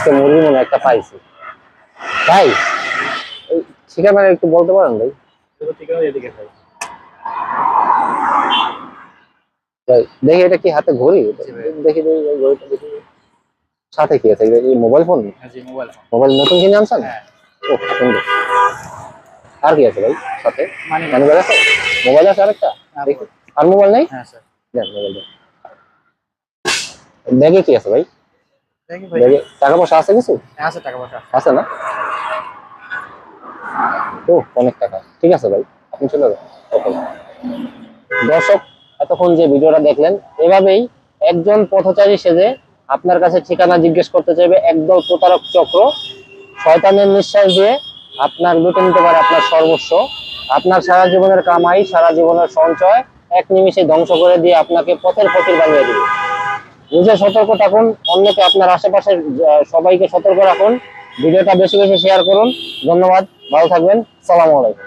আজকে মুরগি মনে হয় একটা পাইছি ভাই। এই ঠিকানা একটু বলতে পারেন ভাই? ঠিকানা এদিকে ভাই। ভাই দেখি এটা কি হাতে ঘড়ি? দেখি দেখি এই ঘড়িটা দেখি। সাথে কি আছে? এটা কি মোবাইল ফোন? হ্যাঁ জি, মোবাইল ফোন। মোবাইল নতুন কিনে আনছেন? হ্যাঁ। ও সুন্দর। আর কি আছে ভাই সাথে? মানি মানি ব্যাগ আছে? মোবাইল আছে আরেকটা? দেখি। আর মোবাইল নেই? হ্যাঁ স্যার। দেন মোবাইল দেন। ব্যাগে কি আছে ভাই? দেখি ভাই। ব্যাগে টাকা পয়সা আছে কিছু? হ্যাঁ আছে, টাকা পয়সা আছে না? ও অনেক টাকা। ঠিক আছে ভাই, আপনি চলে যান। ওকে। দর্শক, এতক্ষণ যে ভিডিওটা দেখলেন, এভাবেই একজন পথচারী সেজে আপনার কাছে ঠিকানা জিজ্ঞেস করতে চাইবে একদল প্রতারক চক্র। শয়তানের নিঃশ্বাস দিয়ে আপনার লুটে নিতে পারে আপনার সর্বস্ব। আপনার সারা জীবনের কামাই, সারা জীবনের সঞ্চয় এক নিমিষে ধ্বংস করে দিয়ে আপনাকে পথের ফকির বানিয়ে দিবে। নিজে সতর্ক থাকুন, অন্যকে আপনার আশেপাশের সবাইকে সতর্ক রাখুন। ভিডিওটা বেশি বেশি শেয়ার করুন। ধন্যবাদ, ভালো থাকবেন। সালামু আলাইকুম।